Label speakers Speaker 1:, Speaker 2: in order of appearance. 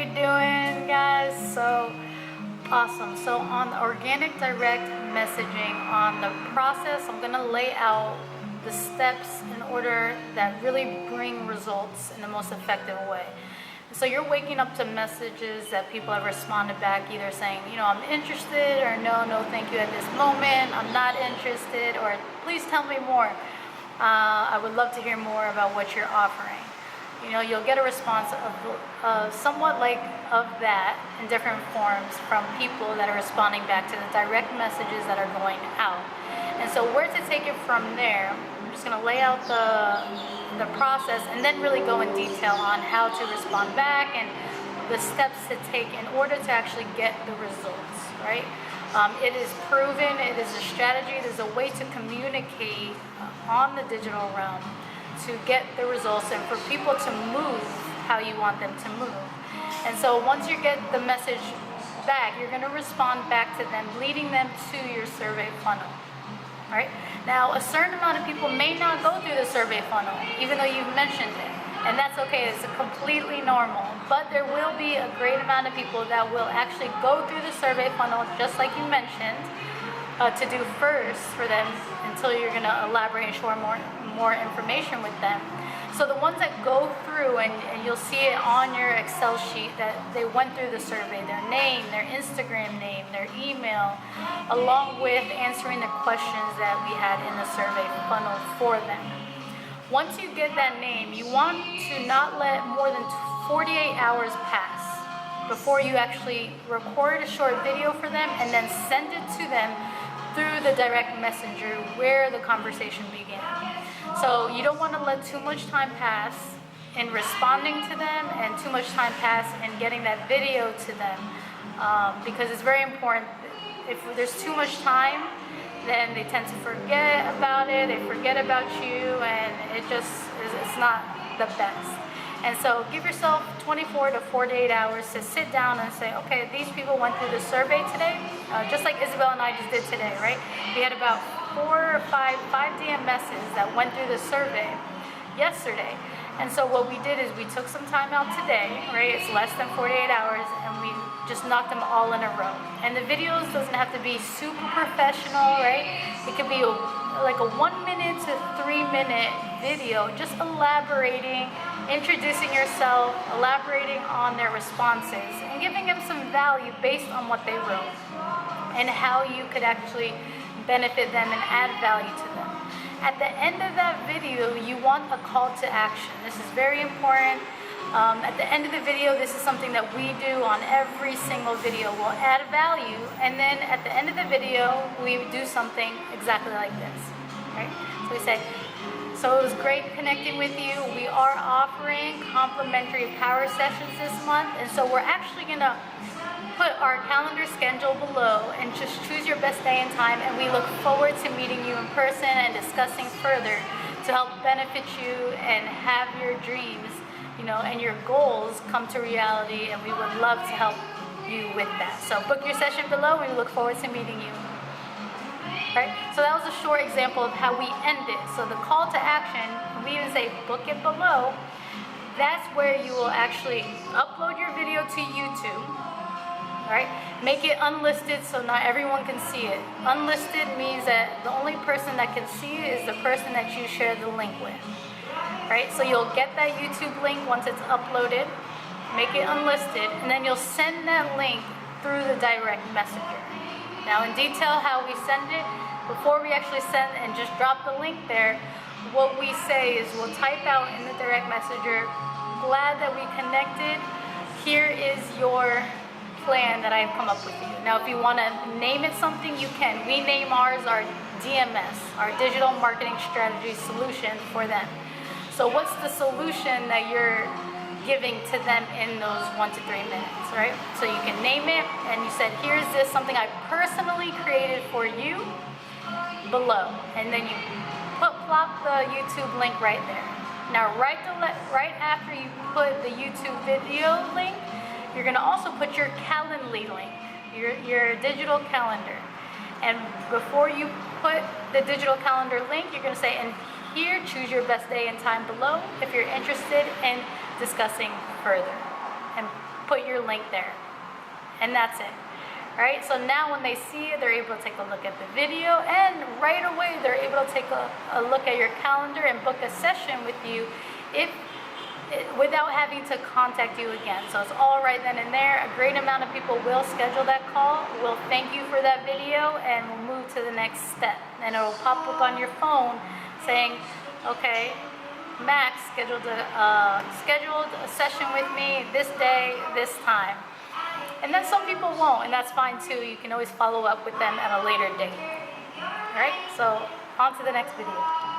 Speaker 1: you doing, guys? So awesome. So on the organic direct messaging, on the process, I'm gonna lay out the steps in order that really bring results in the most effective way. So you're waking up to messages that people have responded back, either saying, you know, I'm interested, or no, thank you at this moment, I'm not interested, or please tell me more. I would love to hear more about what you're offering. You know, you'll get a response of somewhat like of that in different forms from people that are responding back to the direct messages that are going out. And so where to take it from there, I'm just going to lay out the process and then really go in detail on how to respond back and the steps to take in order to actually get the results, right? It is proven, it is a strategy, it is a way to communicate on the digital realm to get the results and for people to move how you want them to move. And so once you get the message back, you're going to respond back to them, leading them to your survey funnel. All right? Now, a certain amount of people may not go through the survey funnel, even though you've mentioned it. And that's okay, it's completely normal. But there will be a great amount of people that will actually go through the survey funnel, just like you mentioned, to do first for them until you're going to elaborate and share more information with them. So the ones that go through, and you'll see it on your Excel sheet that they went through the survey, their name, their Instagram name, their email, along with answering the questions that we had in the survey funnel for them. Once you get that name, you want to not let more than 48 hours pass before you actually record a short video for them and then send it to them through the direct messenger where the conversation began. So you don't want to let too much time pass in responding to them and too much time pass in getting that video to them, because it's very important. If there's too much time, then they tend to forget about it, they forget about you, and it's not the best. And so give yourself 24 to 48 hours to sit down and say, okay, these people went through the survey today, just like Isabel and I just did today, right? We had about 4 or 5 DMSs that went through the survey yesterday. And so what we did is we took some time out today, right? It's less than 48 hours, and we just knocked them all in a row. And the videos doesn't have to be super professional, right? It could be like a 1 minute to 3 minute video, just elaborating, introducing yourself, elaborating on their responses, and giving them some value based on what they wrote and how you could actually benefit them and add value to them. At the end of that video, you want a call to action. This is very important. At the end of the video, this is something that we do on every single video. We'll add value, and then at the end of the video, we do something exactly like this, right? So we say, so it was great connecting with you. We are offering complimentary power sessions this month, and so we're actually gonna put our calendar schedule below and just choose your best day and time, and we look forward to meeting you in person and discussing further to help benefit you and have your dreams, you know, and your goals come to reality, and we would love to help you with that. So book your session below. We look forward to meeting you. Right? So that was a short example of how we end it. So the call to action, we even say book it below. That's where you will actually upload your video to YouTube. Right? Make it unlisted so not everyone can see it. Unlisted means that the only person that can see it is the person that you share the link with. Right? So you'll get that YouTube link once it's uploaded, make it unlisted, and then you'll send that link through the direct messenger. Now in detail how we send it, before we actually send and just drop the link there, what we say is we'll type out in the direct messenger, glad that we connected, here is your plan that I've come up with you. Now if you want to name it something, you can. We name ours our DMS, our digital marketing strategy solution for them. So what's the solution that you're giving to them in those 1 to 3 minutes, right? So you can name it, and you said, here's this, something I personally created for you below. And then you plop the YouTube link right there. Now right after you put the YouTube video link, you're going to also put your Calendly link, your digital calendar. And before you put the digital calendar link, you're going to say, and here, choose your best day and time below if you're interested in discussing further. And put your link there. And that's it. Alright, so now when they see it, they're able to take a look at the video, and right away they're able to take a look at your calendar and book a session with you without having to contact you again. So it's all right then and there. A great amount of people will schedule that call, will thank you for that video, and will move to the next step. And it will pop up on your phone saying, okay, Max scheduled a session with me this day, this time. And then some people won't, and that's fine too. You can always follow up with them at a later date. All right, so on to the next video.